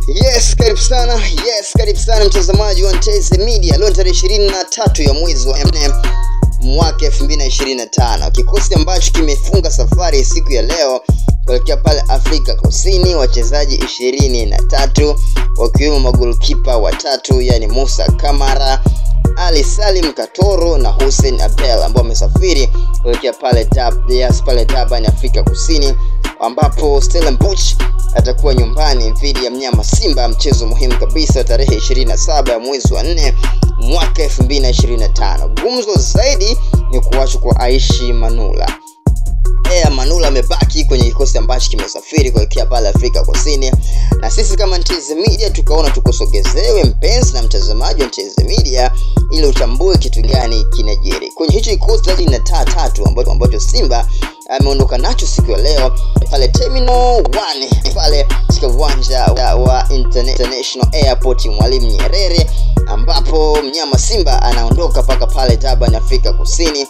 Yes, karibu sana mtazamaji wa Nteze Media. Leo tarehe 23 ya mwezi wa 4 mwaka 2025. Kikosi ambacho kimefunga safari siku ya leo kuelekea pale Afrika Kusini, wachezaji 23 wakiwemo magolikipa watatu, yani Musa Kamara, Ali Salim Katoro na Hussein Abel, ambao wamesafiri kuelekea pale Durban, Afrika Kusini, ambapo Stellenbosch atakuwa nyumbani dhidi ya mnyama Simba, mchezo muhimu kabisa tarehe 27 ya mwezi wa 4 mwaka 2025. Gumzo zaidi ni kuachwa kwa Aishi Manula. Manula amebaki kwenye kikosi ambacho kimesafiri kuelekea pale Afrika Kusini, na sisi kama Nteze Media tukaona tukusogezewe mpenzi na mtazamaji wa Nteze Media ili utambue kitu gani kinajiri kwenye hicho kikosi na tatu ambacho Simba ameondoka nacho siku ya leo pale Terminal 1 pale katika uwanja wa International Airport Mwalimu Nyerere, ambapo mnyama Simba anaondoka paka pale Durban, Afrika Kusini,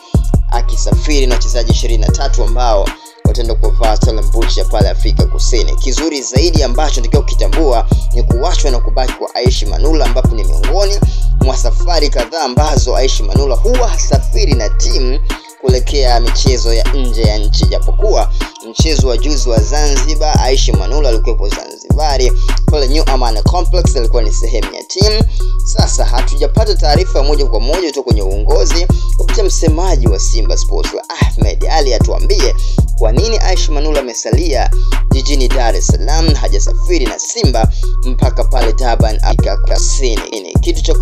akisafiri na wachezaji 23 ambao wataenda kuvaa Stellenbosch pale Afrika Kusini. Kizuri zaidi ambacho ndio kitambua ni kuachwa na kubaki kwa Aishi Manula, ambapo ni miongoni mwa safari kadhaa ambazo Aishi Manula huwa hasafiri na timu kuelekea michezo ya nje ya nchi. Japokuwa mchezo wa juzi wa Zanzibar, Aishi Manula alikuwa Zanzibari pale New Aman Complex, alikuwa ni sehemu ya timu. Sasa hatujapata taarifa moja kwa moja kutoka kwenye uongozi kupitia msemaji wa Simba Sports Ahmed Ali atuambie kwa nini Aishi Manula amesalia jijini Dar es Salaam, hajasafiri na Simba mpaka pale Durban, Afrika Kusini. Kitu cha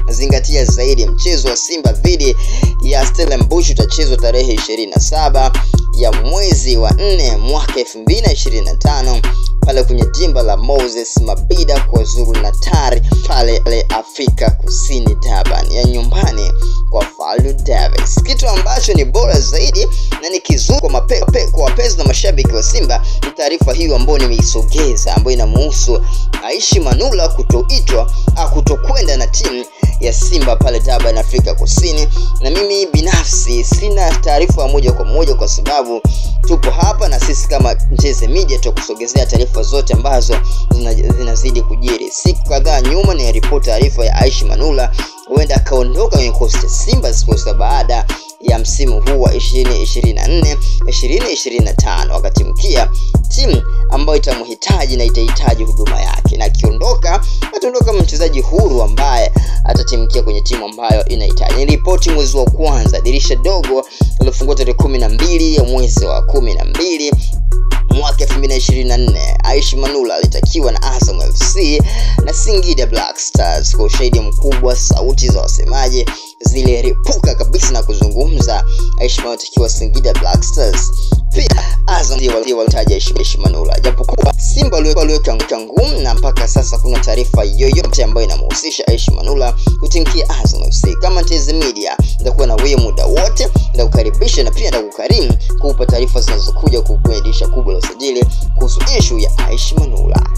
kuzingatia zaidi, ya mchezo wa Simba dhidi ya Stellenbosch utachezwa tarehe 27 ya mwezi wa 4 mwaka 2025 pale kwenye dimba la Moses Mabhida kwa KwaZulu-Natal pale Afrika Kusini, Durban, ya nyumbani kwa Fadlu Davis. Kitu ambacho ni bora zaidi na ni kizuri kwa wapenzi na mashabiki wa Simba ni taarifa hiyo ambayo nimeisogeza, ambayo inamhusu Aishi Manula kutokwenda na timu ya Simba pale Durban, Afrika Kusini. Na mimi binafsi sina taarifa moja kwa moja, kwa sababu tupo hapa na sisi kama Nteze Media tukusogezea taarifa zote ambazo zinazidi kujiri. Siku kadhaa nyuma ni ripoti taarifa ya Aishi Manula huenda akaondoka kwenye kikosi cha Simba Sports baada ya msimu huu wa 2024-2025, wakati mkia timu ambayo itamhitaji na itahitaji huduma yake, na akiondoka ataondoka mchezaji huru ambaye atatimkia kwenye timu ambayo inahitaji. Ni ripoti mwezi wa kwanza, dirisha dogo lilifungwa tarehe 12 ya mwezi wa 12 mwaka 2024. Aishi Manula alitakiwa na Azam FC na Singida Black Stars. Kwa ushahidi mkubwa, sauti za wasemaji ziliripuka kabisa na kuzungumza Aishi Manula alitakiwa Singida Black Stars. Pia Azam ndio walitaja Aishi Manula, japokuwa Simba waliweka ngumu na mpaka sasa kuna taarifa yoyote ambayo inamhusisha Aishi Manula kutinkia Azam FC. Kama Nteze Media nitakuwa na wewe muda wote, nitakukaribisha na pia nitakukarimu kukupa taarifa zinazokuja kukuendesha kubwa la usajili kuhusu issue ya Aishi Manula.